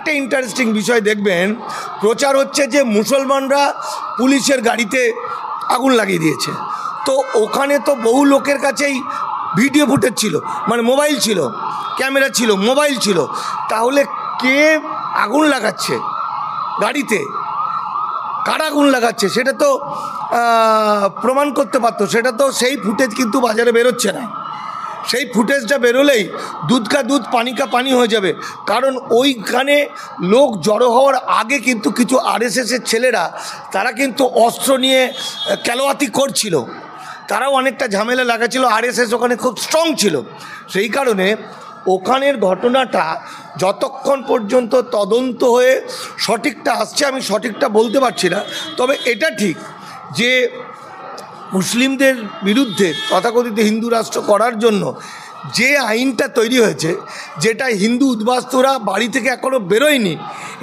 একটা ইন্টারেস্টিং বিষয় দেখবেন, প্রচার হচ্ছে যে মুসলমানরা পুলিশের গাড়িতে আগুন লাগিয়ে দিয়েছে। তো ওখানে তো বহু লোকের কাছেই ভিডিও ফুটেজ ছিল, মানে মোবাইল ছিল, ক্যামেরা ছিল, মোবাইল ছিল। তাহলে কে আগুন লাগাচ্ছে গাড়িতে, কারা আগুন লাগাচ্ছে সেটা তো প্রমাণ করতে পারতো। সেটা তো সেই ফুটেজ কিন্তু বাজারে বেরোচ্ছে না। সেই ফুটেজটা বেরোলেই দুধ কা দুধ পানি কা পানি হয়ে যাবে। কারণ ওইখানে লোক জড়ো হওয়ার আগে কিন্তু কিছু আরএসএসের ছেলেরা তারা কিন্তু অস্ত্র নিয়ে ক্যালোয়াতি করছিল, তারাও অনেকটা ঝামেলা লাগাচ্ছিল। আরএসএস ওখানে খুব স্ট্রং ছিল। সেই কারণে ওখানের ঘটনাটা যতক্ষণ পর্যন্ত তদন্ত হয়ে সঠিকটা আসছে, আমি সঠিকটা বলতে পারছি না। তবে এটা ঠিক যে মুসলিমদের বিরুদ্ধে তথাকথিত হিন্দু রাষ্ট্র করার জন্য যে আইনটা তৈরি হয়েছে, যেটা হিন্দু উদ্বাস্তুরা বাড়ি থেকে এখনও বেরোয়নি,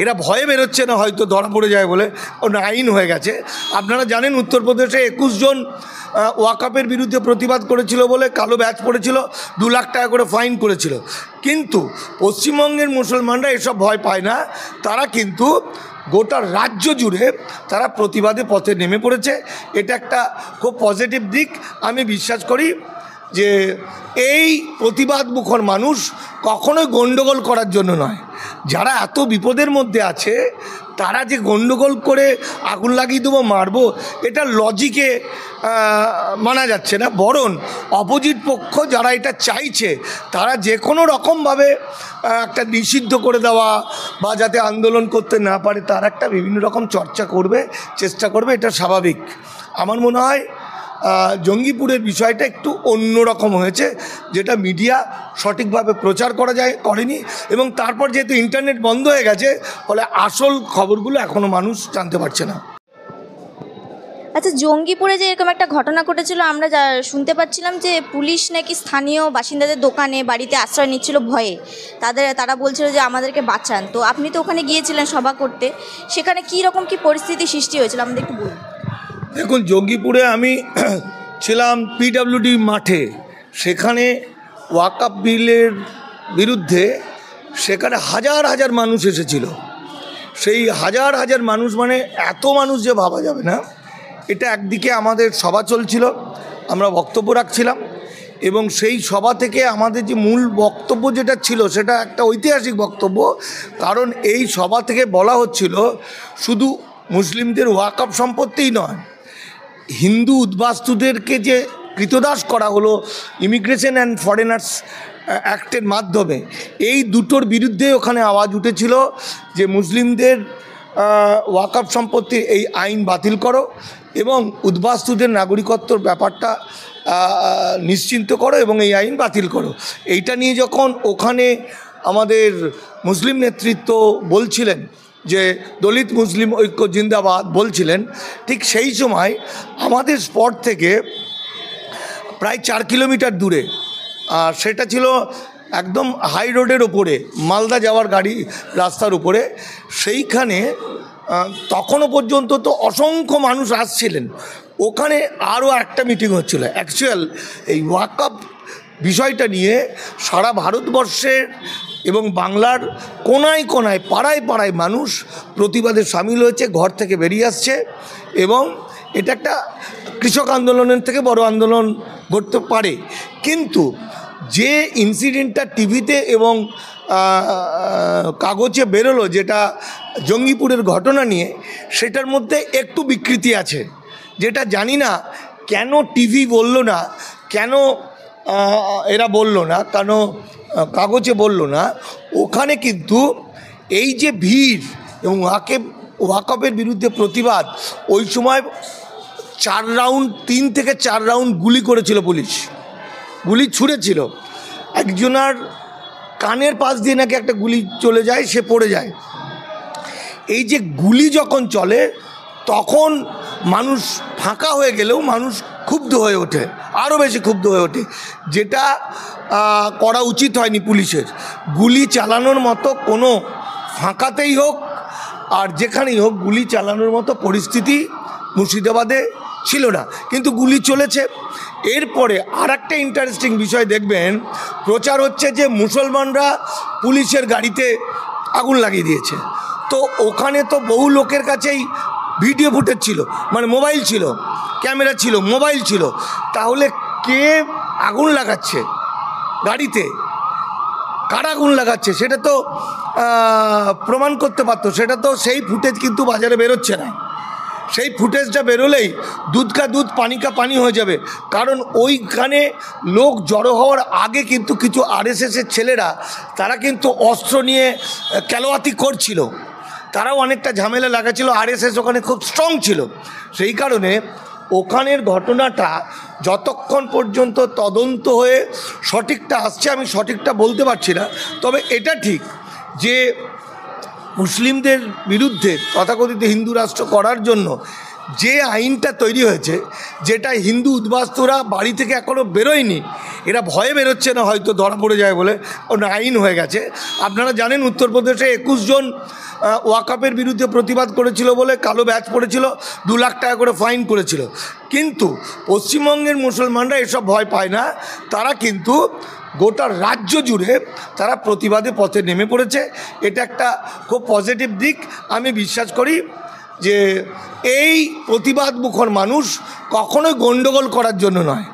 এরা ভয়ে বেরোচ্ছে না হয়তো ধরা পড়ে যায় বলে, ওটা আইন হয়ে গেছে। আপনারা জানেন উত্তরপ্রদেশে 21 জন ওয়াকাপের বিরুদ্ধে প্রতিবাদ করেছিল বলে কালো ব্যাচ পড়েছিল, 2 লাখ টাকা করে ফাইন করেছিল। কিন্তু পশ্চিমবঙ্গের মুসলমানরা এসব ভয় পায় না। তারা কিন্তু গোটা রাজ্য জুড়ে তারা প্রতিবাদে পথে নেমে পড়েছে। এটা একটা খুব পজিটিভ দিক। আমি বিশ্বাস করি যে এই প্রতিবাদ মুখর মানুষ কখনোই গণ্ডগোল করার জন্য নয়। যারা এত বিপদের মধ্যে আছে তারা যে গণ্ডগোল করে আগুন লাগিয়ে দেবো, মারবো, এটা লজিকে মানা যাচ্ছে না। বরং অপোজিট পক্ষ যারা এটা চাইছে তারা যে কোনো রকমভাবে একটা নিষিদ্ধ করে দেওয়া বা যাতে আন্দোলন করতে না পারে তার একটা বিভিন্ন রকম চর্চা করবে, চেষ্টা করবে। এটা স্বাভাবিক। আমার মনে হয় জঙ্গিপুরের বিষয়টা একটু অন্যরকম হয়েছে, যেটা মিডিয়া সঠিকভাবে প্রচার করেনি। এবং তারপর যেহেতু ইন্টারনেট বন্ধ হয়ে গেছে, ফলে আসল খবরগুলো এখনও মানুষ জানতে পারছে না। আচ্ছা, জঙ্গিপুরে যে এরকম একটা ঘটনা ঘটেছিল, আমরা শুনতে পাচ্ছিলাম যে পুলিশ নাকি স্থানীয় বাসিন্দাদের দোকানে বাড়িতে আশ্রয় নিচ্ছিল ভয়ে। তারা বলছিল যে আমাদেরকে বাঁচান। তো আপনি তো ওখানে গিয়েছিলেন সভা করতে, সেখানে কী রকম কী পরিস্থিতি সৃষ্টি হয়েছিল আমাদের একটু বলুন। দেখুন, জঙ্গিপুরে আমি ছিলাম পিডব্লিউডি মাঠে। সেখানে ওয়াকফ বিলের বিরুদ্ধে সেখানে হাজার হাজার মানুষ এসেছিল। সেই হাজার হাজার মানুষ, মানে এত মানুষ যে ভাবা যাবে না। এটা একদিকে আমাদের সভা চলছিল, আমরা বক্তব্য রাখছিলাম, এবং সেই সভা থেকে আমাদের যে মূল বক্তব্য যেটা ছিল সেটা একটা ঐতিহাসিক বক্তব্য। কারণ এই সভা থেকে বলা হচ্ছিল শুধু মুসলিমদের ওয়াকফ সম্পত্তিই নয়, হিন্দু উদ্বাস্তুদেরকে যে কৃতদাস করা হলো ইমিগ্রেশন অ্যান্ড ফরেনার্স অ্যাক্টের মাধ্যমে, এই দুটোর বিরুদ্ধে ওখানে আওয়াজ উঠেছিল যে মুসলিমদের ওয়াকফ সম্পত্তির এই আইন বাতিল করো এবং উদ্বাস্তুদের নাগরিকত্বর ব্যাপারটা নিশ্চিন্ত করো এবং এই আইন বাতিল করো। এইটা নিয়ে যখন ওখানে আমাদের মুসলিম নেতৃত্ব বলছিলেন যে দলিত মুসলিম ঐক্য জিন্দাবাদ বলছিলেন, ঠিক সেই সময় আমাদের স্পট থেকে প্রায় 4 কিলোমিটার দূরে, আর সেটা ছিল একদম হাই রোডের ওপরে, মালদা যাওয়ার গাড়ি রাস্তার উপরে, সেইখানে তখনও পর্যন্ত তো অসংখ্য মানুষ আসছিলেন। ওখানে আরও একটা মিটিং হচ্ছিল। অ্যাকচুয়াল এই ওয়াকফ বিষয়টা নিয়ে সারা ভারতবর্ষের এবং বাংলার কোনায় কোনায়, পাড়ায় পাড়ায় মানুষ প্রতিবাদে সামিল হয়েছে, ঘর থেকে বেরিয়ে আসছে। এবং এটা একটা কৃষক আন্দোলনের থেকে বড় আন্দোলন ঘটতে পারে। কিন্তু যে ইনসিডেন্টটা টিভিতে এবং কাগজে বেরোলো, যেটা জঙ্গিপুরের ঘটনা নিয়ে, সেটার মধ্যে একটু বিকৃতি আছে, যেটা জানি না কেন টিভি বলল না, কেন এরা বলল না, কেন কাগজে বলল না। ওখানে কিন্তু এই যে ভিড় এবং ওয়াকফের বিরুদ্ধে প্রতিবাদ, ওই সময় 3 থেকে 4 রাউন্ড গুলি করেছিল পুলিশ, গুলি ছুঁড়েছিল। একজনার কানের পাশ দিয়ে নাকি একটা গুলি চলে যায়, সে পড়ে যায়। এই যে গুলি যখন চলে তখন মানুষ ফাঁকা হয়ে গেলেও মানুষ ক্ষুব্ধ হয়ে ওঠে, আরও বেশি ক্ষুব্ধ হয়ে ওঠে, যেটা করা উচিত হয়নি পুলিশের। গুলি চালানোর মতো কোনো ফাঁকাতেই হোক আর যেখানেই হোক গুলি চালানোর মতো পরিস্থিতি মুর্শিদাবাদে ছিল না, কিন্তু গুলি চলেছে। এরপরে আর একটা ইন্টারেস্টিং বিষয় দেখবেন, প্রচার হচ্ছে যে মুসলমানরা পুলিশের গাড়িতে আগুন লাগিয়ে দিয়েছে। তো ওখানে তো বহু লোকের কাছেই ভিডিও ফুটেজ ছিল, মানে মোবাইল ছিল, ক্যামেরা ছিল, মোবাইল ছিল। তাহলে কে আগুন লাগাচ্ছে গাড়িতে, কারা আগুন লাগাচ্ছে সেটা তো প্রমাণ করতে পারতো। সেটা তো সেই ফুটেজ কিন্তু বাজারে বেরোচ্ছে না। সেই ফুটেজটা বেরোলেই দুধ কা দুধ পানি কা পানি হয়ে যাবে। কারণ ওইখানে লোক জড়ো হওয়ার আগে কিন্তু কিছু আরএসএসের ছেলেরা তারা কিন্তু অস্ত্র নিয়ে ক্যালোয়াতি করছিল, তারাও অনেকটা ঝামেলা লাগাচ্ছিল। আরএসএস ওখানে খুব স্ট্রং ছিল। সেই কারণে ওখানের ঘটনাটা যতক্ষণ পর্যন্ত তদন্ত হয়ে সঠিকটা আসছে, আমি সঠিকটা বলতে পারছি না। তবে এটা ঠিক যে মুসলিমদের বিরুদ্ধে তথাকথিত হিন্দু রাষ্ট্র করার জন্য যে আইনটা তৈরি হয়েছে, যেটা হিন্দু উদ্বাস্তুরা বাড়ি থেকে এখনও বেরোয়নি, এরা ভয়ে বেরোচ্ছে না হয়তো ধরা পড়ে যায় বলে, ওটা আইন হয়ে গেছে। আপনারা জানেন উত্তরপ্রদেশে 21 জন ওয়াকাপের বিরুদ্ধে প্রতিবাদ করেছিল বলে কালো ব্যাচ পড়েছিল, 2 লাখ টাকা করে ফাইন করেছিল। কিন্তু পশ্চিমবঙ্গের মুসলমানরা এসব ভয় পায় না। তারা কিন্তু গোটা রাজ্য জুড়ে তারা প্রতিবাদে পথে নেমে পড়েছে। এটা একটা খুব পজিটিভ দিক। আমি বিশ্বাস করি যে এই প্রতিবাদ মুখর মানুষ কখনোই গণ্ডগোল করার জন্য নয়।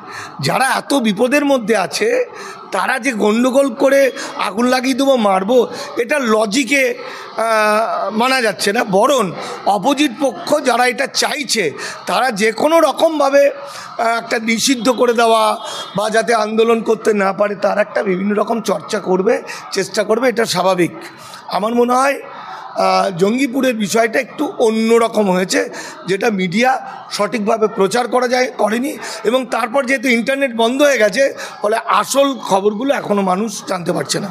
যারা এত বিপদের মধ্যে আছে তারা যে গণ্ডগোল করে আগুন লাগিয়ে দেবো, মারবো, এটা লজিকে মানা যাচ্ছে না। বরং অপোজিট পক্ষ যারা এটা চাইছে তারা যে কোনো রকমভাবে একটা নিষিদ্ধ করে দেওয়া বা যাতে আন্দোলন করতে না পারে তার একটা বিভিন্ন রকম চর্চা করবে, চেষ্টা করবে। এটা স্বাভাবিক। আমার মনে হয় জঙ্গিপুরের বিষয়টা একটু অন্যরকম হয়েছে, যেটা মিডিয়া সঠিকভাবে প্রচার করেনি। এবং তারপর যেহেতু ইন্টারনেট বন্ধ হয়ে গেছে, ফলে আসল খবরগুলো এখনও মানুষ জানতে পারছে না।